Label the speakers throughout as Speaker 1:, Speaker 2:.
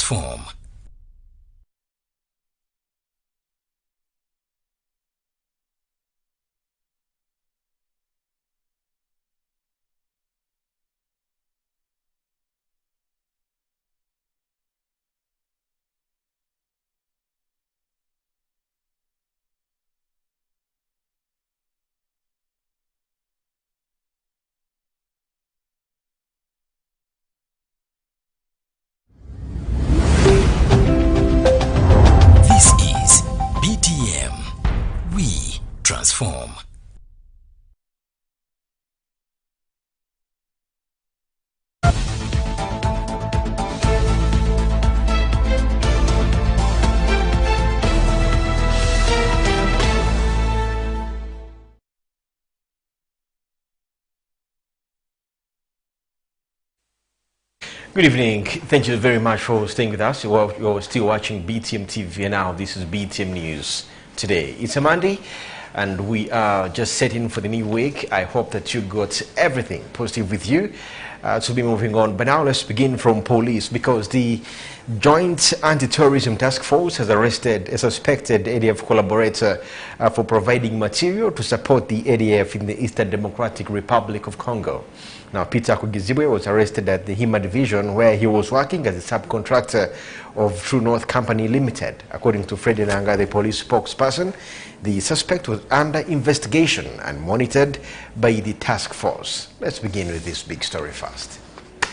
Speaker 1: transform. This is BTM. We transform.
Speaker 2: Good evening. Thank you very much for staying with us. You're still watching BTM TV, and now this is BTM News Today. It's a Monday, and we are just setting for the new week. I hope that you got everything positive with you to be moving on. But now let's begin from police, because the Joint Anti-Terrorism Task Force has arrested a suspected ADF collaborator for providing material to support the ADF in the Eastern Democratic Republic of Congo. Now, Peter Kugizibwe was arrested at the Hima Division, where he was working as a subcontractor of True North Company Limited. According to Fred Nanga, the police spokesperson, the suspect was under investigation and monitored by the task force. Let's begin with this big story first.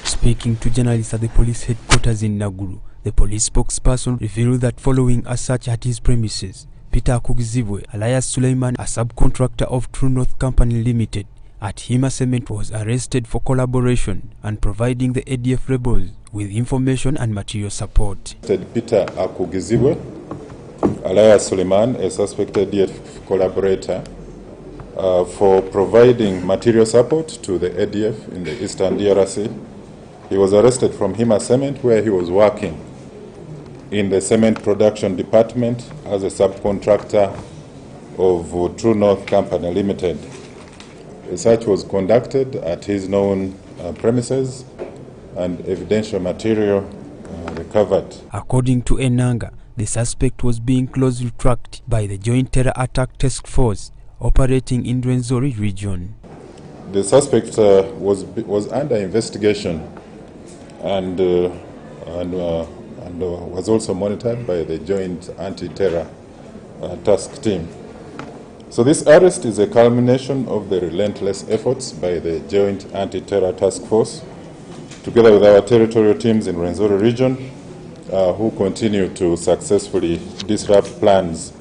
Speaker 3: Speaking to journalists at the police headquarters in Naguru, the police spokesperson revealed that following a search at his premises, Peter Kugizibwe, alias Suleiman, a subcontractor of True North Company Limited, at Hima Cement, was arrested for collaboration and providing the ADF rebels with information and material support.
Speaker 4: Peter Kugizibwe, alias Suleiman, a suspected ADF collaborator, for providing material support to the ADF in the Eastern DRC. He was arrested from Hima Cement, where he was working in the cement production department as a subcontractor of True North Company Limited. A search was conducted at his known premises and evidential material recovered.
Speaker 3: According to Enanga, the suspect was being closely tracked by the Joint Terror Attack Task Force operating in Rwenzori region.
Speaker 4: The suspect was under investigation and was also monitored by the Joint Anti-Terror Task Team. So this arrest is a culmination of the relentless efforts by the Joint Anti-Terror Task Force, together with our territorial teams in Rwenzori region, who continue to successfully disrupt plans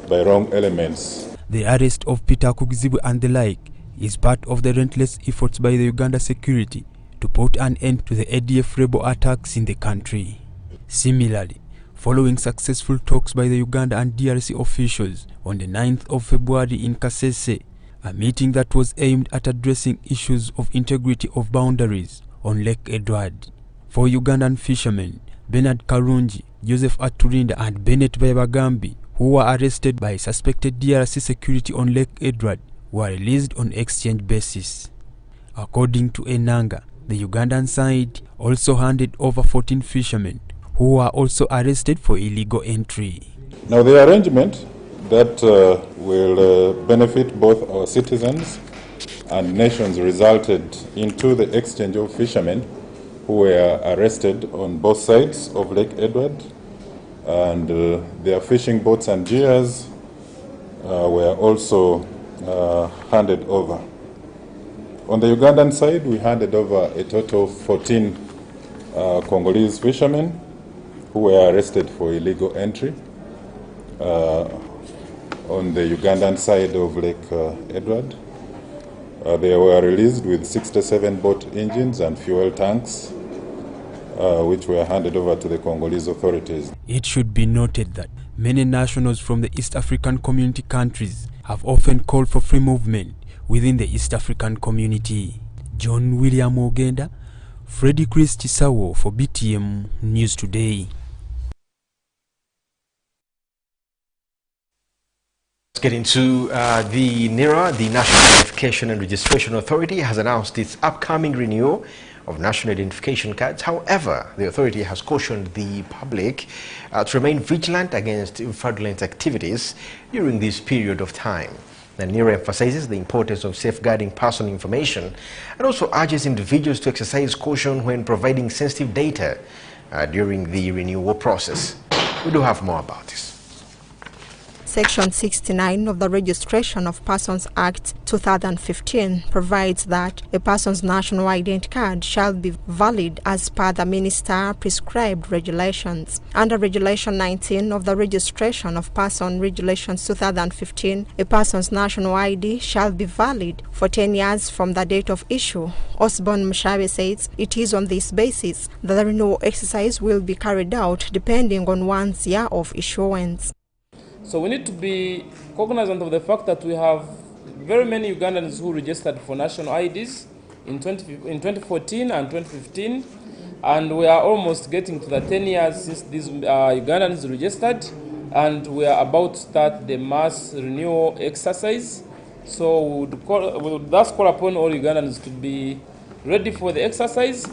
Speaker 4: by wrong elements.
Speaker 3: The arrest of Peter Kugizibwe and the like is part of the relentless efforts by the Uganda security to put an end to the ADF rebel attacks in the country. Similarly, following successful talks by the Uganda and DRC officials on the 9th of February in Kasese, a meeting that was aimed at addressing issues of integrity of boundaries on Lake Edward. For Ugandan fishermen, Bernard Karungi, Joseph Aturinda and Bennett Bayabagambi, who were arrested by suspected DRC security on Lake Edward, were released on exchange basis. According to Enanga, the Ugandan side also handed over 14 fishermen who were also arrested for illegal entry.
Speaker 4: Now, the arrangement that will benefit both our citizens and nations resulted into the exchange of fishermen who were arrested on both sides of Lake Edward, and their fishing boats and gears were also handed over. On the Ugandan side, we handed over a total of 14 Congolese fishermen who were arrested for illegal entry on the Ugandan side of Lake Edward. They were released with 67 boat engines and fuel tanks, which were handed over to the Congolese authorities.
Speaker 3: It should be noted that many nationals from the East African community countries have often called for free movement within the East African community. John William Ogenda, Freddie Christy Sawo for BTM News Today.
Speaker 2: Let's get into the NIRA. The National Identification and Registration Authority has announced its upcoming renewal of national identification cards. However, the authority has cautioned the public to remain vigilant against fraudulent activities during this period of time. The NIRA emphasizes the importance of safeguarding personal information and also urges individuals to exercise caution when providing sensitive data during the renewal process. We do have more about this.
Speaker 5: Section 69 of the Registration of Persons Act 2015 provides that a person's national identity card shall be valid as per the minister prescribed regulations. Under Regulation 19 of the Registration of Persons Regulations 2015, a person's national ID shall be valid for 10 years from the date of issue. Osborne Mushabe says it is on this basis that the renewal exercise will be carried out depending on one's year of issuance.
Speaker 6: So we need to be cognizant of the fact that we have very many Ugandans who registered for national IDs in 2014 and 2015, and we are almost getting to the 10 years since these Ugandans registered, and we are about to start the mass renewal exercise. So we would thus call upon all Ugandans to be ready for the exercise.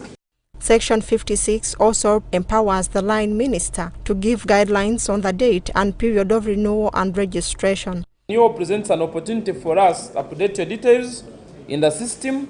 Speaker 5: Section 56 also empowers the line minister to give guidelines on the date and period of renewal and registration.
Speaker 6: Renewal presents an opportunity for us to update your details in the system,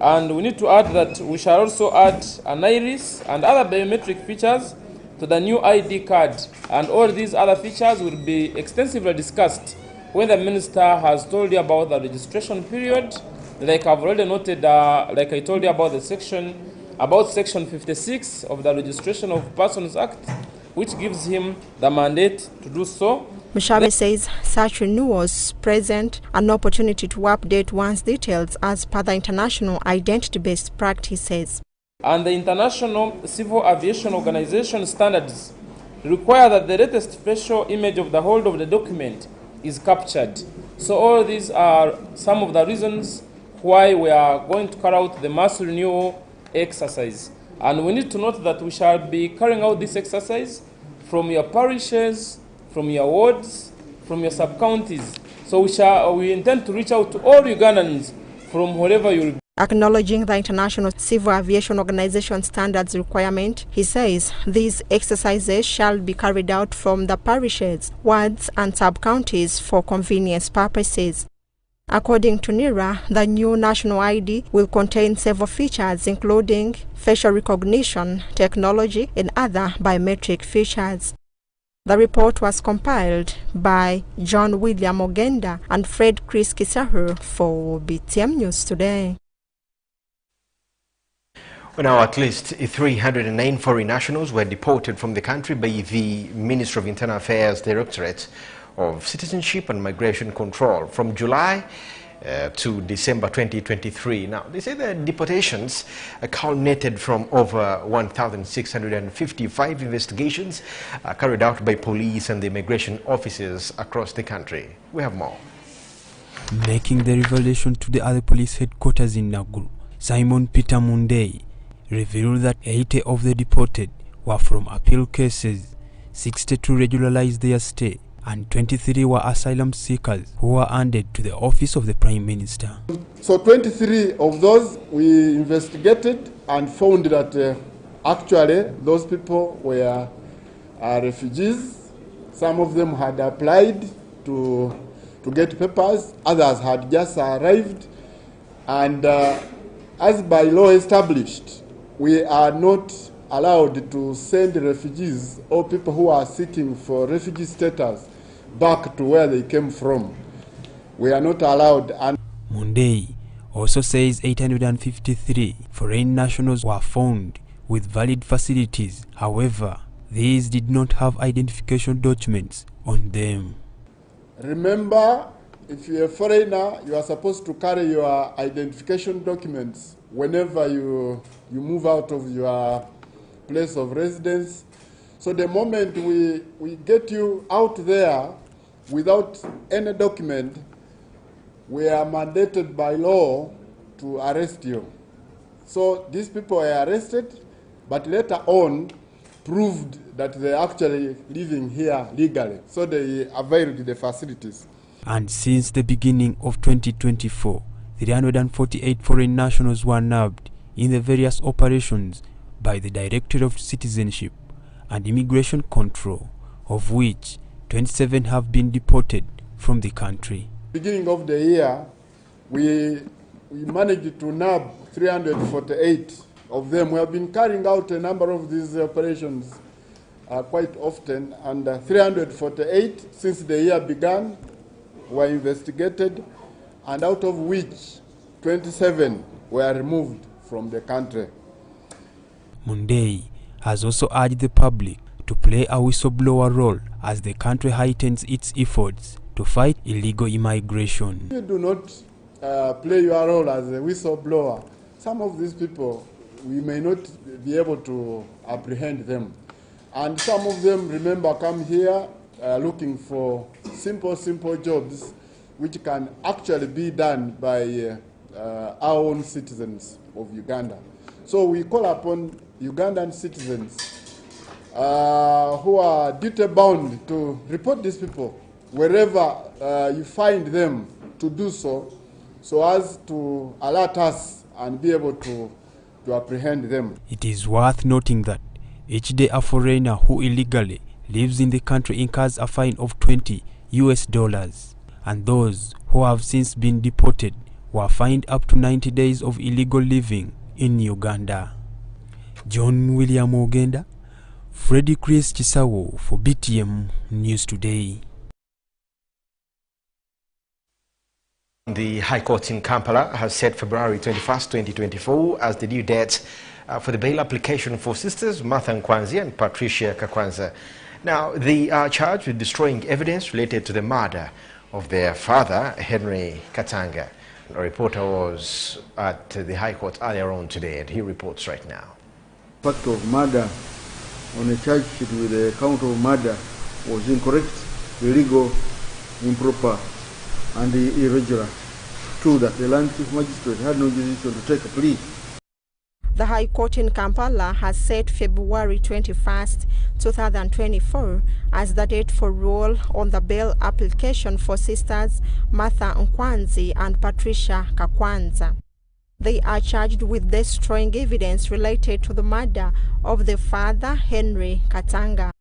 Speaker 6: and we need to add that we shall also add an iris and other biometric features to the new ID card, and all these other features will be extensively discussed when the minister has told you about the registration period. Like I've already noted, like I told you about the section 56 of the Registration of Persons Act, which gives him the mandate to do so.
Speaker 5: Mushabe says such renewals present an opportunity to update one's details as per the international identity-based practices.
Speaker 6: And the International Civil Aviation Organization standards require that the latest facial image of the holder of the document is captured. So all these are some of the reasons why we are going to carry out the mass renewal exercise. And we need to note that we shall be carrying out this exercise from your parishes, from your wards, from your sub-counties. So we intend to reach out to all Ugandans from wherever you will be.
Speaker 5: Acknowledging the International Civil Aviation Organization standards requirement, he says these exercises shall be carried out from the parishes, wards and sub-counties for convenience purposes. According to NIRA, the new national ID will contain several features including facial recognition, technology and other biometric features. The report was compiled by John William Ogenda and Fred Chris Kisahu for BTM News Today.
Speaker 2: Well, now at least 309 foreign nationals were deported from the country by the Ministry of Internal Affairs Directorate of Citizenship and Migration Control from July to December 2023. Now, they say the deportations culminated from over 1,655 investigations carried out by police and the immigration officers across the country. We have more.
Speaker 3: Making the revelation to the other police headquarters in Nakuru, Simon Peter Mundei revealed that 80 of the deported were from appeal cases, 62 regularized their stay, and 23 were asylum seekers who were handed to the office of the Prime Minister.
Speaker 7: So 23 of those we investigated and found that actually those people were refugees. Some of them had applied to get papers, others had just arrived, and as by law established, we are not allowed to send refugees or people who are seeking for refugee status back to where they came from. We are not allowed. And
Speaker 3: Mundei also says 853 foreign nationals were found with valid facilities. However, these did not have identification documents on them.
Speaker 7: Remember, if you're a foreigner, you are supposed to carry your identification documents whenever you move out of your place of residence. So the moment we get you out there without any document, we are mandated by law to arrest you. So these people were arrested, but later on proved that they're actually living here legally. So they availed the facilities.
Speaker 3: And since the beginning of 2024, 348 foreign nationals were nabbed in the various operations by the Directorate of Citizenship and Immigration Control, of which 27 have been deported from the country.
Speaker 7: Beginning of the year, we managed to nab 348 of them. We have been carrying out a number of these operations quite often, and 348 since the year began were investigated, and out of which 27 were removed from the country.
Speaker 3: Mundei has also urged the public to play a whistleblower role as the country heightens its efforts to fight illegal immigration.
Speaker 7: If you do not play your role as a whistleblower, some of these people, we may not be able to apprehend them. And some of them, remember, come here looking for simple jobs which can actually be done by our own citizens of Uganda. So we call upon Ugandan citizens who are duty-bound to report these people wherever you find them, to do so as to alert us and be able to apprehend them.
Speaker 3: It is worth noting that each day a foreigner who illegally lives in the country incurs a fine of $20 US, and those who have since been deported were fined up to 90 days of illegal living in Uganda. John William Ogenda, Freddie Chris Chisawo for BTM News Today.
Speaker 2: The High Court in Kampala has set February 21st, 2024 as the due date for the bail application for sisters Martha Nkwanzi and Patricia Kakwanza. Now, they are charged with destroying evidence related to the murder of their father, Henry Katanga. A reporter was at the High Court earlier on today, and he reports right now.
Speaker 8: Fact of murder on a charge sheet with a count of murder was incorrect, illegal, improper, and irregular. True that the Land Chief Magistrate had no jurisdiction to take a plea.
Speaker 5: The High Court in Kampala has set February 21st, 2024 as the date for rule on the bail application for sisters Martha Nkwanzi and Patricia Kakwanza. They are charged with destroying evidence related to the murder of their father, Henry Katanga.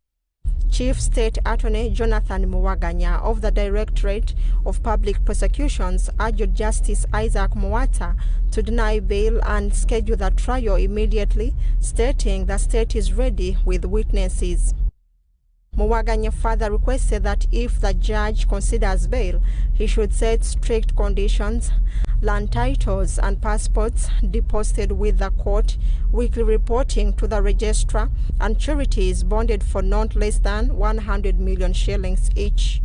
Speaker 5: Chief State Attorney Jonathan Muwaganya of the Directorate of Public Prosecutions urged Justice Isaac Muwata to deny bail and schedule the trial immediately, stating the state is ready with witnesses. Muwaganya further requested that if the judge considers bail, he should set strict conditions, land titles and passports deposited with the court, weekly reporting to the registrar, and sureties bonded for not less than 100 million shillings each.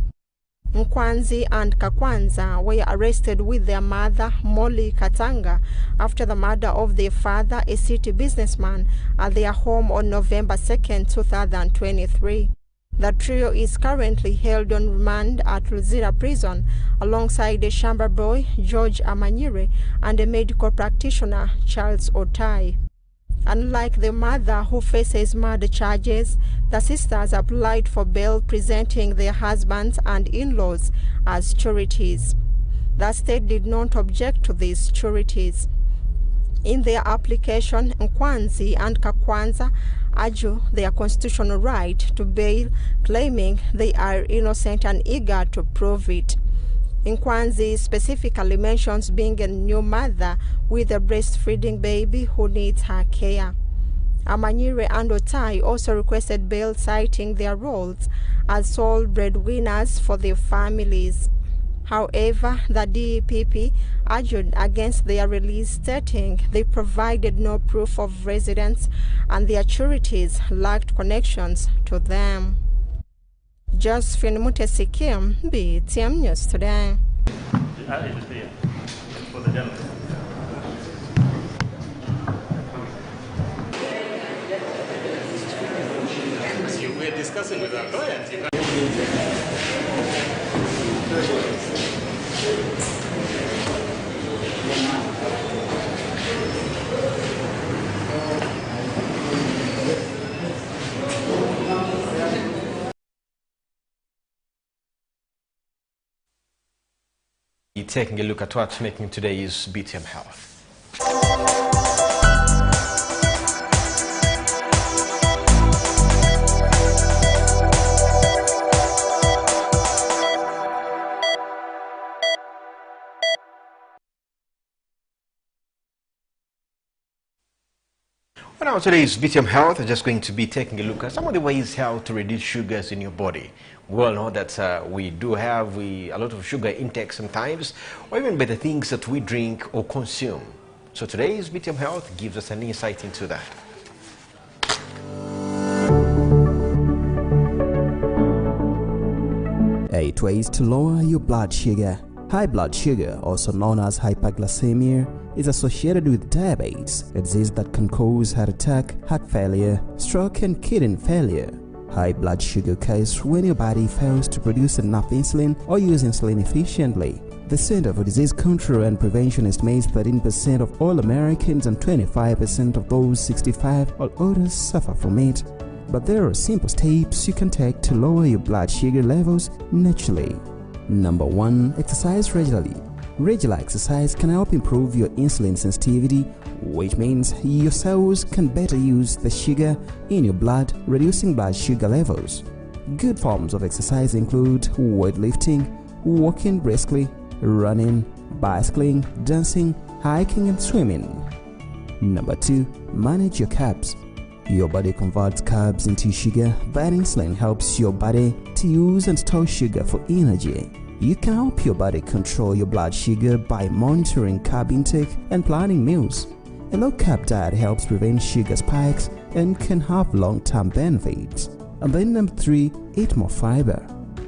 Speaker 5: Nkwanzi and Kakwanza were arrested with their mother, Molly Katanga, after the murder of their father, a city businessman, at their home on November 2nd, 2023. The trio is currently held on remand at Luzira Prison alongside a Shamba boy, George Amanyire, and a medical practitioner, Charles Otai. Unlike the mother who faces murder charges, the sisters applied for bail presenting their husbands and in-laws as sureties. The state did not object to these sureties. In their application, Nkwanzi and Kakwanza argue their constitutional right to bail, claiming they are innocent and eager to prove it. Nkwanzi specifically mentions being a new mother with a breastfeeding baby who needs her care. Amanyire and Otai also requested bail, citing their roles as sole breadwinners for their families. However, the DEPP argued against their release, stating they provided no proof of residence and their sureties lacked connections to them. Josephine Mutesikim, BTM News Today.
Speaker 9: We're discussing with our clients.
Speaker 2: taking a look at what's making today's BTM Health. Well, now today's BTM Health is just going to be taking a look at some of the ways how to reduce sugars in your body. We all know that we do have a lot of sugar intake sometimes, or even by the things that we drink or consume. So today's BTM Health gives us an insight into that.
Speaker 10: 8 ways to lower your blood sugar. High blood sugar, also known as hyperglycemia, is associated with diabetes, a disease that can cause heart attack, heart failure, stroke, and kidney failure. High blood sugar occurs when your body fails to produce enough insulin or use insulin efficiently. The Center for Disease Control and Prevention estimates 13% of all Americans and 25% of those 65 or older suffer from it. But there are simple steps you can take to lower your blood sugar levels naturally. Number 1. Exercise regularly. Regular exercise can help improve your insulin sensitivity, which means your cells can better use the sugar in your blood, reducing blood sugar levels. Good forms of exercise include weightlifting, walking briskly, running, bicycling, dancing, hiking, and swimming. Number 2. Manage your carbs. Your body converts carbs into sugar, but insulin helps your body to use and store sugar for energy. You can help your body control your blood sugar by monitoring carb intake and planning meals. A low-carb diet helps prevent sugar spikes and can have long-term benefits. And then number 3, eat more fiber.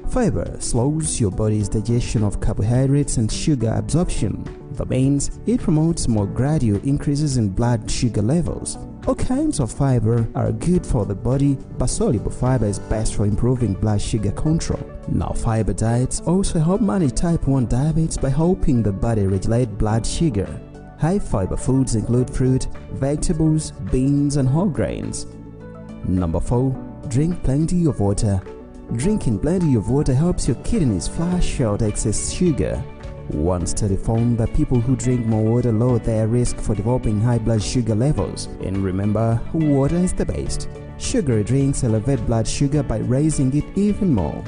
Speaker 10: Fiber slows your body's digestion of carbohydrates and sugar absorption. That means it promotes more gradual increases in blood sugar levels. All kinds of fiber are good for the body, but soluble fiber is best for improving blood sugar control. Now, fiber diets also help manage type 1 diabetes by helping the body regulate blood sugar. High fiber foods include fruit, vegetables, beans, and whole grains. Number 4. Drink plenty of water. Drinking plenty of water helps your kidneys flush out excess sugar. One study found that people who drink more water lower their risk for developing high blood sugar levels. And remember, water is the best. Sugary drinks elevate blood sugar by raising it even more.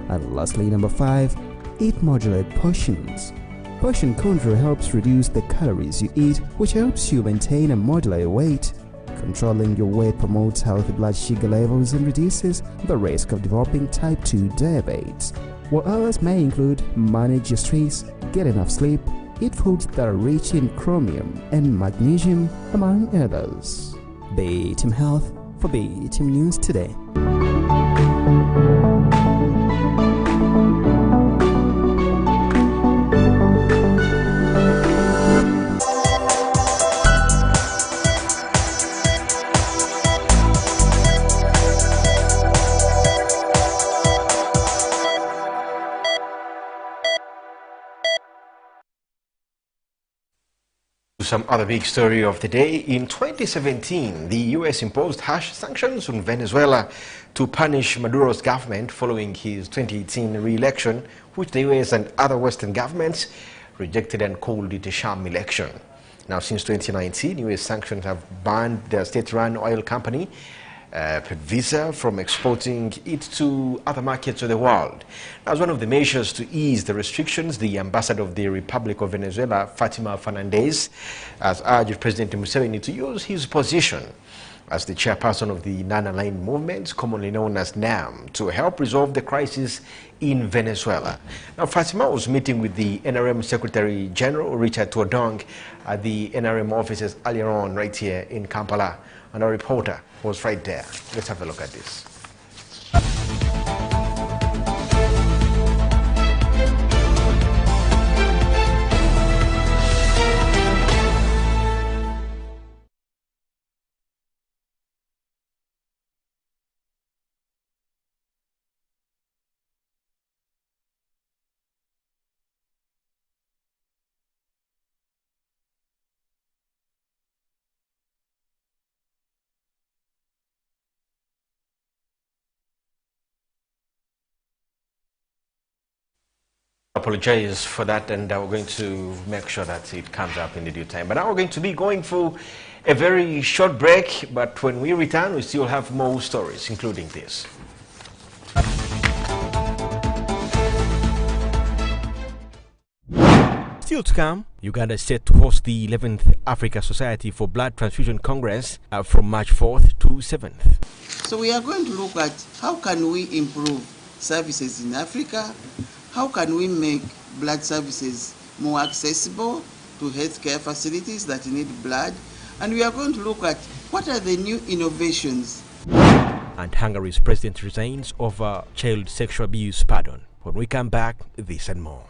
Speaker 10: And lastly, number 5, eat moderate portions. Portion control helps reduce the calories you eat, which helps you maintain a moderate weight. Controlling your weight promotes healthy blood sugar levels and reduces the risk of developing type 2 diabetes. What others may include: manage your stress, get enough sleep, eat foods that are rich in chromium and magnesium, among others. BTM Health for BTM News Today.
Speaker 2: Some other big story of the day. In 2017, the U.S. imposed harsh sanctions on Venezuela to punish Maduro's government following his 2018 re-election, which the U.S. and other Western governments rejected and called it a sham election. Now, since 2019, U.S. sanctions have banned the state-run oil company, PDVSA, from exporting it to other markets of the world. As one of the measures to ease the restrictions, the ambassador of the Republic of Venezuela, Fatima Fernandez, has urged President Museveni to use his position as the chairperson of the Non-Aligned Movement, commonly known as NAM, to help resolve the crisis in Venezuela. Now, Fatima was meeting with the NRM Secretary General, Richard Tuodong, at the NRM offices earlier on right here in Kampala. And our reporter was right there. Let's have a look at this. Apologize for that, and we're going to make sure that it comes up in the due time. But now we're going to be going for a very short break, but when we return, we still have more stories, including this. Still to come, Uganda is set to host the 11th Africa Society for Blood Transfusion Congress from March 4th to 7th.
Speaker 11: So we are going to look at how can we improve services in Africa. How can we make blood services more accessible to healthcare facilities that need blood? And we are going to look at what are the new innovations.
Speaker 2: And Hungary's president resigns over child sexual abuse pardon. When we come back, this and more.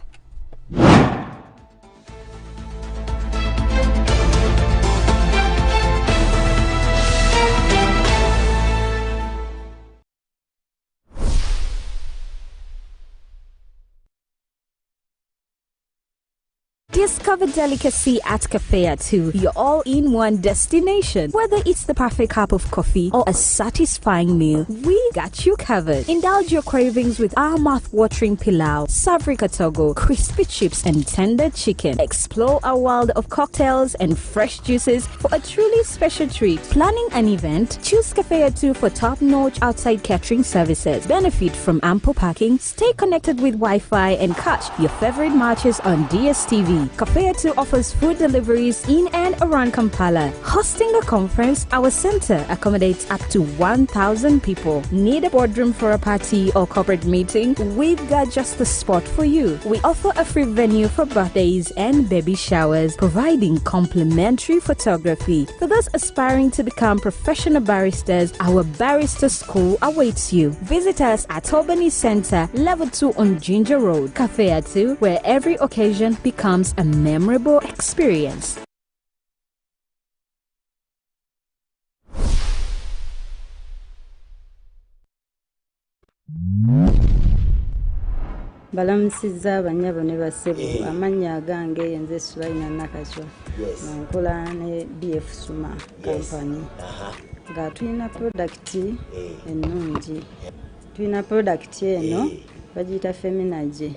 Speaker 12: Discover delicacy at Cafe Atu, your all-in-one destination. Whether it's the perfect cup of coffee or a satisfying meal, we got you covered. Indulge your cravings with our mouth-watering pilau, savory katogo, crispy chips, and tender chicken. Explore our world of cocktails and fresh juices for a truly special treat. Planning an event? Choose Cafe Atu for top-notch outside catering services. Benefit from ample parking. Stay connected with Wi-Fi and catch your favorite matches on DSTV. Cafe Atu offers food deliveries in and around Kampala. Hosting a conference, our center accommodates up to 1,000 people. Need a boardroom for a party or corporate meeting? We've got just the spot for you. We offer a free venue for birthdays and baby showers, providing complimentary photography. For those aspiring to become professional baristas, our barista school awaits you. Visit us at Albany Center, Level 2 on Ginger Road. Cafe Atu, where every occasion becomes a memorable experience.
Speaker 13: Balamusizza abanyabo ne basebu amannya agange yenze Sulaina Nakachwa nkola ne BF Suma company nga tulina product ennungi tulina product eno bagiyita Feminage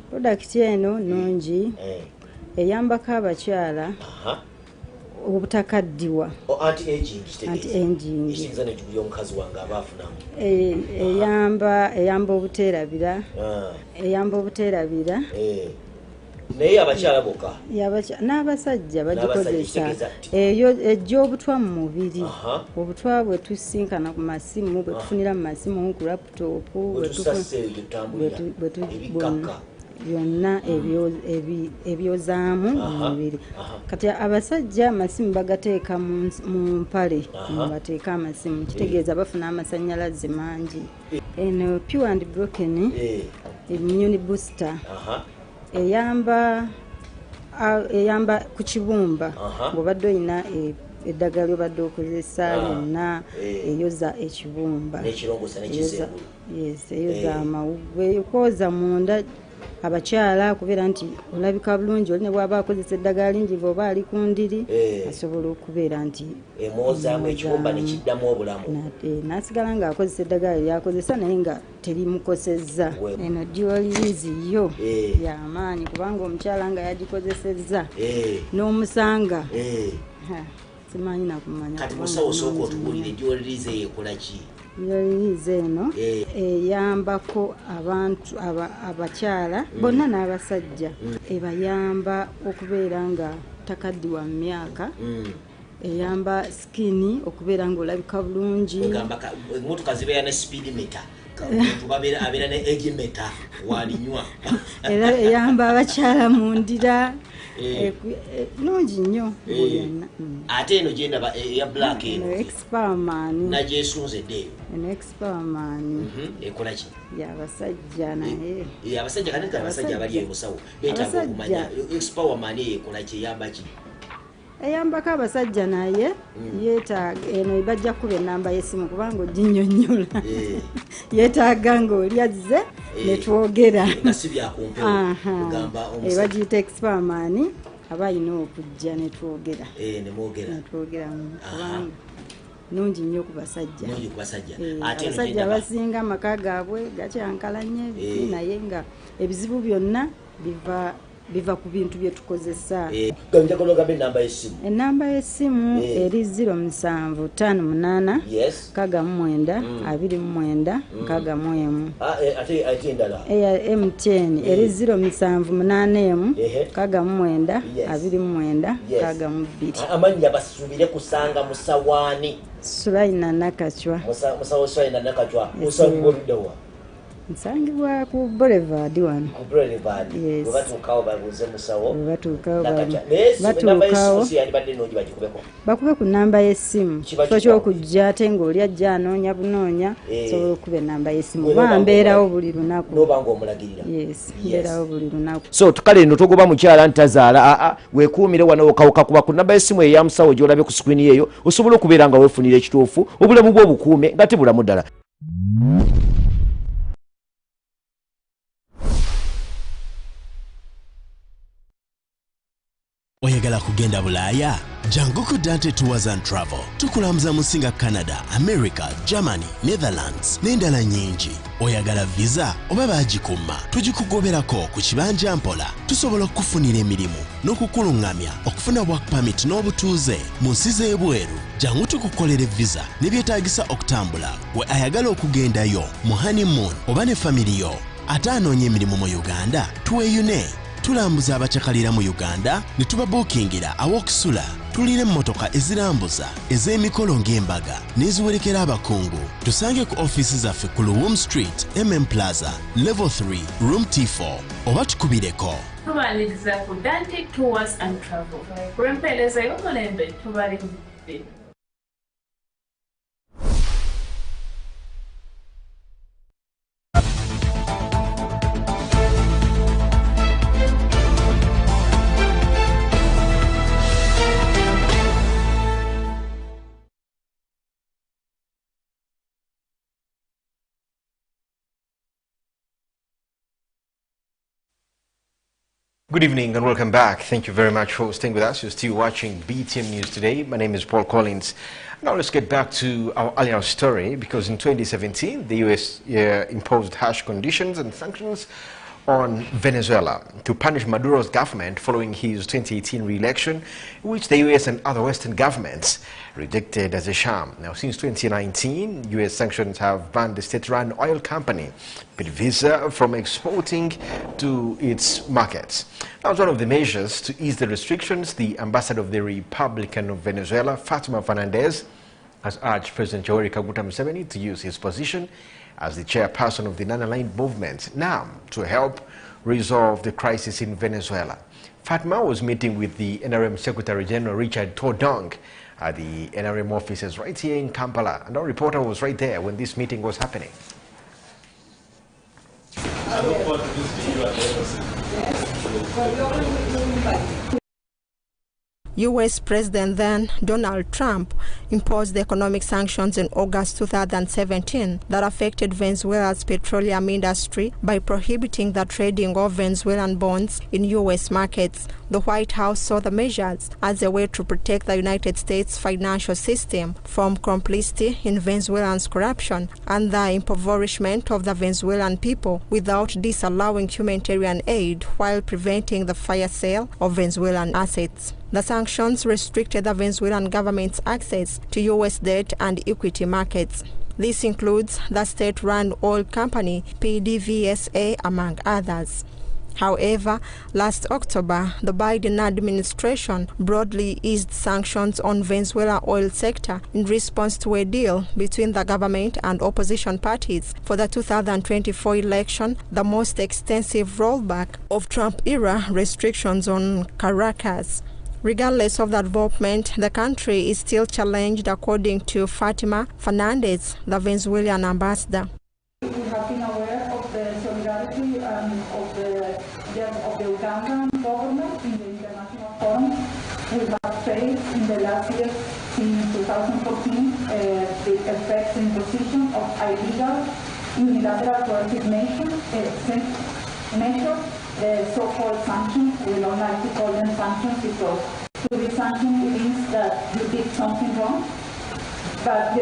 Speaker 13: product eno nnungi eyambako abakyala obutakaddiwa anti-aging eyamba obuteerabira
Speaker 14: naye abakyala bokka
Speaker 13: n'abasajja bagikozesa eyo ejja obutwa mu mubiri obutwa bwe tusinkana ku masimu bwe tufunira mu masimu ku laputopu byonna ebyozaamu mu mubiri kati abasajja amasimu bagateeka mu mpale bateeka amasimu kitegeeza bafuna amasannyalaze mangi eno pure and broken immune booster eyamba ku kibumba bw'obadde olina eddagala ly'obadde okozesa lyonna eyoza ekibumba eyoza amawugwe ekwoza munda abakyala kubeera nti olabika bulungi oli ne bw'aba akozesa eddagala lingi oba ali ku ndiri asobola okubeera nti
Speaker 14: emwozaamu ekibumba nekiddamu obulamu
Speaker 13: n'asigala ng'akozesa eddagala lyakozesa naye nga terimukosezza eno diolirizi yo y'amaanyi kubanga omukyala nga yagikozesezza n'omusanga simanyi nakumanya
Speaker 14: kati musawo sooka otubulire diolirizi eyo ekola ki
Speaker 13: diolirizi eno eyambako abantu abakyala bonna n'abasajja ebayamba okubeera nga takaddiwa mu myaka eyamba skini okubeera nga olabika bulungi
Speaker 14: emotoka zibeera ne speed meter abeera ne age meter walinywa
Speaker 13: era eyamba abakyala mu ndira nungi nnyo
Speaker 14: ate eno gyendaba eya black eno
Speaker 13: experman
Speaker 14: nagyesunze dde
Speaker 13: eno experman
Speaker 14: ekola ki
Speaker 13: y'abasajja naye
Speaker 14: abasajja kaneka abasajja abali ebusawo beetaaga okumanya experman eyo ekola ki eyamba ki
Speaker 13: eyambako abasajja naye yeetaaga eno bajja kuba ennamba y'essimu kubanga oginnyonnyola yeetaaga ng'olyazze ne twogera bagiyita experman aba alina okujja ne twogera kubanga nungi nnyo ku basajja abasajja abasinga amaka gaabwe gakyankalanye naye nga ebizibu byonna biva ku bintu bye tukozesa.
Speaker 14: Njagala ogambe enamba y'essimu.
Speaker 13: Enamba y'essimu eri 0758
Speaker 14: yes
Speaker 13: kaga mwenda 29 kaga mwemu.
Speaker 14: Ate endala
Speaker 13: MTN eri 0781 kaga mwenda 29 kaga mubiri.
Speaker 14: Amannya basubire kusanga Musawaani.
Speaker 13: Sulaina Nakachwa.
Speaker 14: Musawo Sulaina Nakachwa. Musangibwa
Speaker 13: nsangibwa ku Boulevard wano.
Speaker 14: Ku Boulevard.
Speaker 13: Yes.
Speaker 14: Batuukawo babuuze Musawo.
Speaker 13: Batuukawo. Bakube ku namba y'essimu. So ky'okujja ate ng'oli ajja anoonya bunoonya sobola okuba enamba y'essimu. Bambeerawo buli lunaku.
Speaker 14: N'obanga omulagirira.
Speaker 13: Yes. Mbeerawo buli lunaku.
Speaker 14: So tukale eno togoba mukyala ntazaala weekuumire wano okawuka ku namba y'essimu eya Musawo gy'olabye ku screen eyo osobola okubeera nga weefunira ekituufu obulamu bw'obukuume nga tebulamu ddala.
Speaker 1: Oyagala kugenda Bulaaya? Jangu ku Dante Tours and Travel. Tukulamuza musinga Canada, America, Germany, Netherlands n'endala nyingi. Oyagala visa oba baagikuma? Tugikugoberako ku kibanja mpola. Tusobola okufunira emirimu n'okukulungamya okufuna work permit n'obutuuze mu nsi z'ebweru. Jangu tukukolere visa ne byetaagisa okutambula we ayagala okugendayo mu honeymoon oba ne family yo. Ate anoonya emirimu mu Uganda tuweyune. Tulambuza abacakalira mu Uganda ne tubabuukingira awokusula. Tulina emmotoka ezirambuza ez'emikolo ng'embaga n'eziwerekera abakungu. Tusange ku ofiisi zaffe ku Luwum Street, MM Plaza, Level 3, Room T4 oba tukubireko.
Speaker 15: Tumaliriza ku Dante Tours and Travel. Kurempeleza y'omulembe tubali ku
Speaker 2: Good evening and welcome back. Thank you very much for staying with us. You're still watching BTM News Today. My name is Paul Collins. Now let's get back to our earlier story, because in 2017 the US imposed harsh conditions and sanctions on Venezuela to punish Maduro's government following his 2018 re-election, which the US and other Western governments rejected as a sham. Now, since 2019, US sanctions have banned the state-run oil company PDVSA from exporting to its markets. Now, as one of the measures to ease the restrictions, the ambassador of the Republican of Venezuela, Fatima Fernandez, has urged President Yoweri Kaguta Museveni to use his position as the chairperson of the Non-Aligned Movement, NAM, to help resolve the crisis in Venezuela. Fatima was meeting with the NRM Secretary General Richard Todong at the NRM offices right here in Kampala, and our reporter was right there when this meeting was happening.
Speaker 9: I look forward to visiting you at the embassy.
Speaker 5: U.S. President then Donald Trump imposed the economic sanctions in August 2017 that affected Venezuela's petroleum industry by prohibiting the trading of Venezuelan bonds in U.S. markets. The White House saw the measures as a way to protect the United States financial system from complicity in Venezuelans' corruption and the impoverishment of the Venezuelan people without disallowing humanitarian aid while preventing the fire sale of Venezuelan assets. The sanctions restricted the Venezuelan government's access to U.S. debt and equity markets. This includes the state-run oil company PDVSA, among others. However, last October, the Biden administration broadly eased sanctions on Venezuela oil sector in response to a deal between the government and opposition parties for the 2024 election, the most extensive rollback of Trump-era restrictions on Caracas. Regardless of the development, the country is still challenged, according to Fatima Fernandez, the Venezuelan ambassador.
Speaker 16: We have been aware of the solidarity of the Ugandan government in the international forum. We have faced in the last year, since 2014, the effects and imposition of illegal unilateral coercive measures, so-called sanctions. We don't like to call them sanctions because to be sanctioned means that you did something wrong. But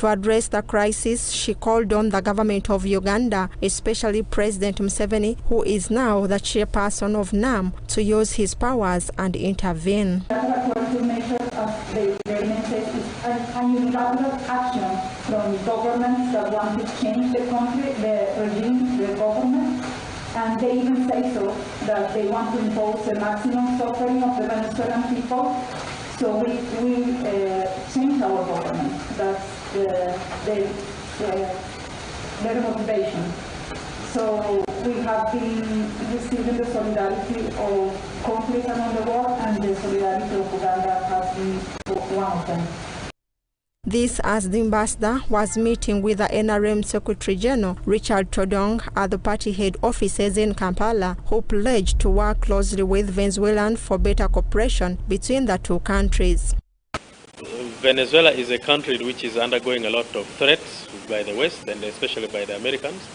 Speaker 5: To address the crisis, she called on the government of Uganda, especially President Museveni, who is now the chairperson of NAM, to use his powers and intervene.
Speaker 16: And unilateral action from governments that want to change the country, the regime, the government, and they even say so, that they want to impose the maximum suffering of the Venezuelan people. So we change our government. That's their motivation. So we have been receiving the solidarity of countries around the world, and the solidarity of Uganda has been one of them.
Speaker 5: This as the ambassador was meeting with the NRM Secretary General Richard Todong at the party head offices in Kampala, who pledged to work closely with Venezuela for better cooperation between the two countries.
Speaker 17: Venezuela is a country which is undergoing a lot of threats by the West and especially by the Americans.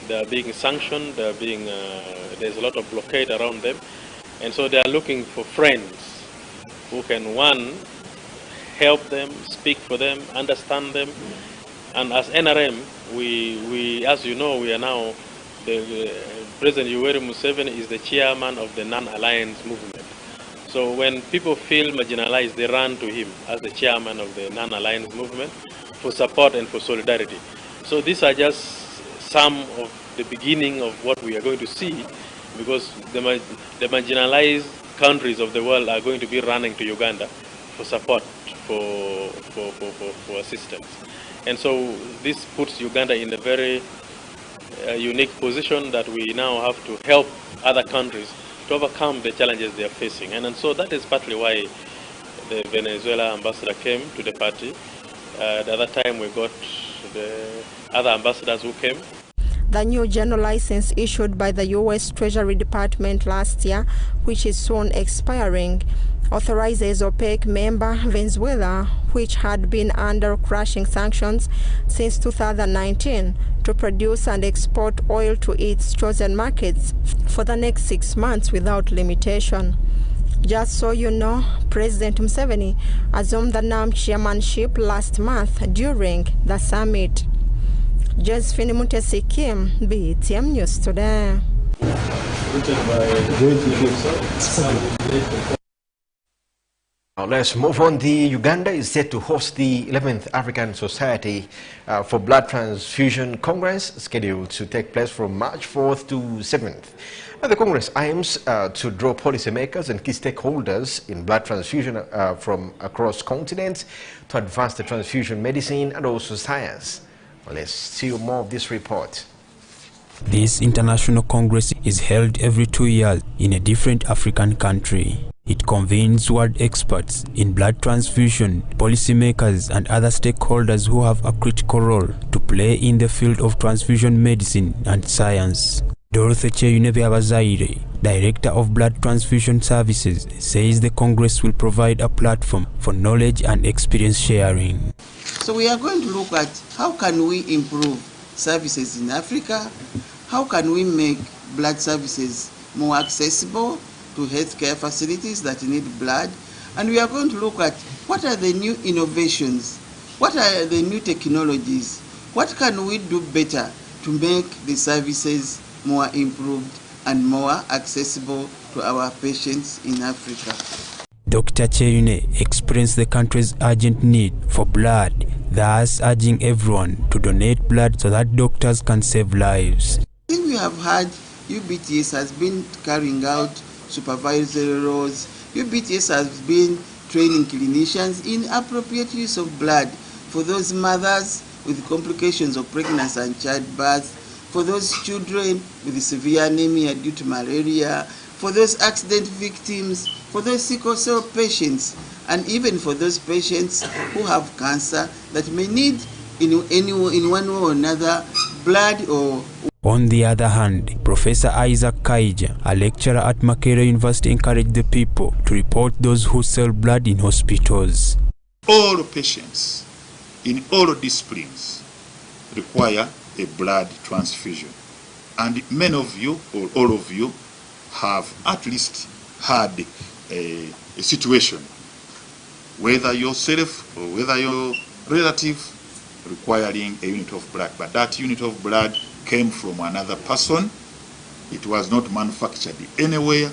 Speaker 17: They are being sanctioned, there's a lot of blockade around them, and so they are looking for friends who can, one, help them, speak for them, understand them. And as NRM, we as you know, we are now, President Yoweri Museveni is the chairman of the Non-Alliance movement. So when people feel marginalized, they run to him as the chairman of the Non-Alliance movement for support and for solidarity. So these are just some of the beginning of what we are going to see, because the marginalized countries of the world are going to be running to Uganda for support, for assistance. And so this puts Uganda in a very unique position that we now have to help other countries to overcome the challenges they are facing. And so that is partly why the Venezuela ambassador came to the party. The other time we got the other ambassadors who came.
Speaker 5: The new general license issued by the U.S. Treasury Department last year, which is soon expiring, authorizes OPEC member Venezuela, which had been under crushing sanctions since 2019, to produce and export oil to its chosen markets for the next 6 months without limitation. Just so you know, President Museveni assumed the NAM chairmanship last month during the summit. Josephine Mutesi Kim, BTM News Today.
Speaker 2: Now let's move on. Uganda is set to host the 11th African Society for Blood Transfusion Congress, scheduled to take place from March 4th to 7th. Now, the Congress aims to draw policymakers and key stakeholders in blood transfusion from across continents to advance the transfusion medicine and also science. Well, let's see more of this report.
Speaker 3: This international congress is held every 2 years in a different African country. It convenes world experts in blood transfusion, policymakers and other stakeholders who have a critical role to play in the field of transfusion medicine and science. Dorothy Cheyune-Byabazaire, Director of Blood Transfusion Services, says the Congress will provide a platform for knowledge and experience sharing.
Speaker 11: So we are going to look at how can we improve services in Africa, how can we make blood services more accessible to healthcare facilities that need blood, and we are going to look at what are the new innovations, what are the new technologies, what can we do better to make the services more improved and more accessible to our patients in Africa.
Speaker 3: Dr. Cheyune explains the country's urgent need for blood, thus urging everyone to donate blood so that doctors can save lives.
Speaker 11: I think we have had UBTS has been carrying out supervisory roles. UBTS has been training clinicians in appropriate use of blood for those mothers with complications of pregnancy and childbirth, for those children with severe anemia due to malaria, for those accident victims, for those sickle cell patients, and even for those patients who have cancer that may need in one way or another blood or...
Speaker 3: On the other hand, Professor Isaac Kaija, a lecturer at Makerere University, encouraged the people to report those who sell blood in hospitals.
Speaker 18: All patients in all disciplines require a blood transfusion, and many of you or all of you have at least had a situation, whether yourself or whether your relative requiring a unit of blood, but that unit of blood came from another person. It was not manufactured anywhere.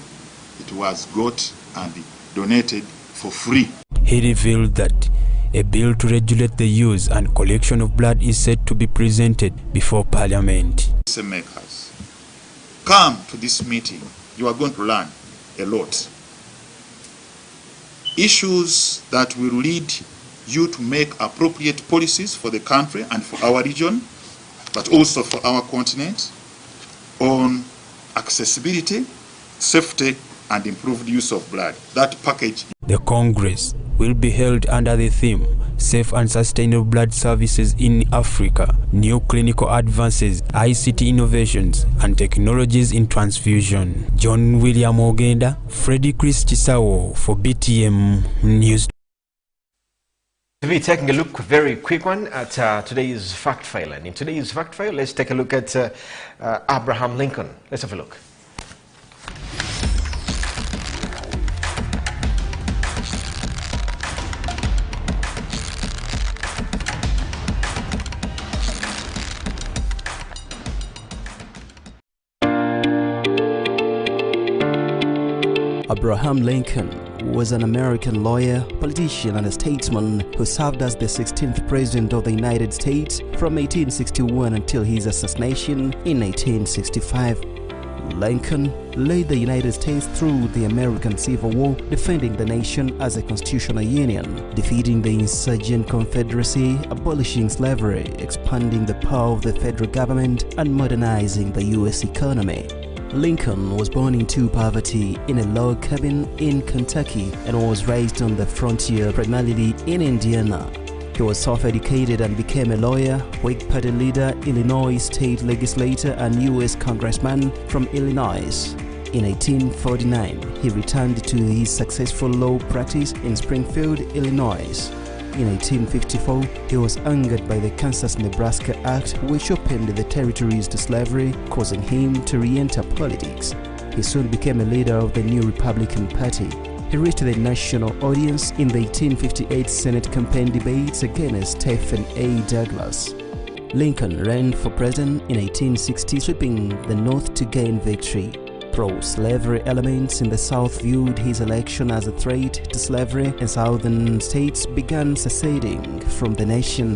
Speaker 18: It was got and donated for free.
Speaker 3: He revealed that a bill to regulate the use and collection of blood is set to be presented before Parliament.
Speaker 18: Makers, come to this meeting. You are going to learn a lot. Issues that will lead you to make appropriate policies for the country and for our region, but also for our continent, on accessibility, safety, and improved use of blood. That package.
Speaker 3: The Congress will be held under the theme Safe and Sustainable Blood Services in Africa, New Clinical Advances, ICT Innovations, and Technologies in Transfusion. John William Ogenda, Freddie Chris Chisawo for BTM News.
Speaker 2: To be taking a look, very quick one, at today's fact file. And in today's fact file, let's take a look at Abraham Lincoln. Let's have a look.
Speaker 10: Abraham Lincoln was an American lawyer, politician, and a statesman who served as the 16th President of the United States from 1861 until his assassination in 1865. Lincoln led the United States through the American Civil War, defending the nation as a constitutional union, defeating the insurgent Confederacy, abolishing slavery, expanding the power of the federal government, and modernizing the U.S. economy. Lincoln was born into poverty in a log cabin in Kentucky and was raised on the frontier, primarily in Indiana. He was self-educated and became a lawyer, Whig Party leader, Illinois state legislator, and U.S. congressman from Illinois. In 1849, he returned to his successful law practice in Springfield, Illinois. In 1854, he was angered by the Kansas-Nebraska Act, which opened the territories to slavery, causing him to re-enter politics. He soon became a leader of the new Republican Party. He reached the national audience in the 1858 Senate campaign debates against Stephen A. Douglas. Lincoln ran for president in 1860, sweeping the North to gain victory. Pro-slavery elements in the South viewed his election as a threat to slavery, and southern states began seceding from the nation.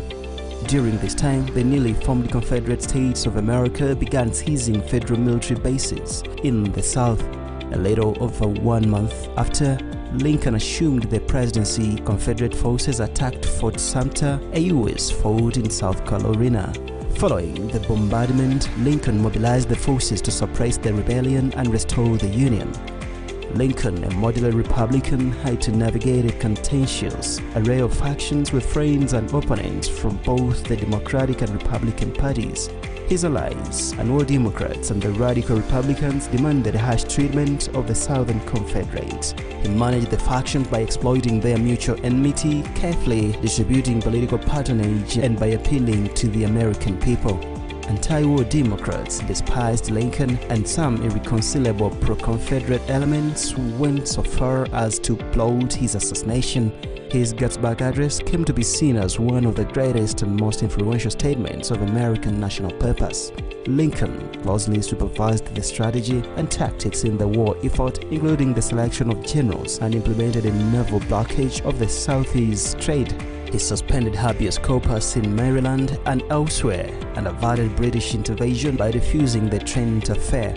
Speaker 10: During this time, the newly formed Confederate States of America began seizing federal military bases in the South. A little over 1 month after Lincoln assumed the presidency, Confederate forces attacked Fort Sumter, a U.S. fort in South Carolina. Following the bombardment, Lincoln mobilized the forces to suppress the rebellion and restore the Union. Lincoln, a moderate Republican, had to navigate a contentious array of factions with friends and opponents from both the Democratic and Republican parties. His allies, War Democrats and the Radical Republicans, demanded harsh treatment of the Southern Confederates. He managed the factions by exploiting their mutual enmity, carefully distributing political patronage, and by appealing to the American people. Anti-war Democrats despised Lincoln, and some irreconcilable pro-Confederate elements went so far as to plot his assassination. His Gettysburg Address came to be seen as one of the greatest and most influential statements of American national purpose. Lincoln closely supervised the strategy and tactics in the war effort, including the selection of generals, and implemented a naval blockade of the Southeast trade. He suspended habeas corpus in Maryland and elsewhere and averted British intervention by refusing the Trent Affair.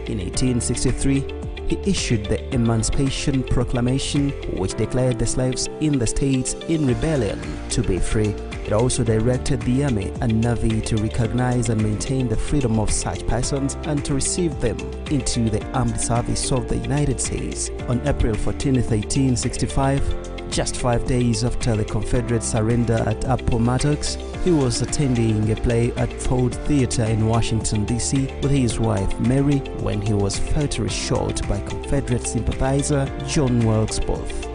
Speaker 10: In 1863, he issued the Emancipation Proclamation, which declared the slaves in the states in rebellion to be free. It also directed the Army and Navy to recognize and maintain the freedom of such persons and to receive them into the armed service of the United States. On April 14, 1865, just 5 days after the Confederate surrender at Appomattox, he was attending a play at Ford Theater in Washington, D.C. with his wife Mary when he was fatally shot by Confederate sympathizer John Wilkes Booth.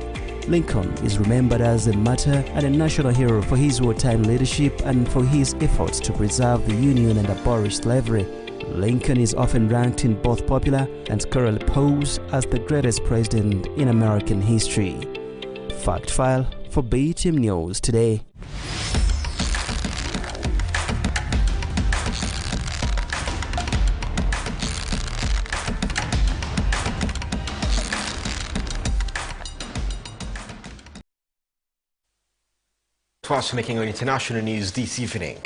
Speaker 10: Lincoln is remembered as a martyr and a national hero for his wartime leadership and for his efforts to preserve the Union and abolish slavery. Lincoln is often ranked in both popular and scholarly polls as the greatest president in American history. Fact File for BTM News Today.
Speaker 2: fast making on international news this evening.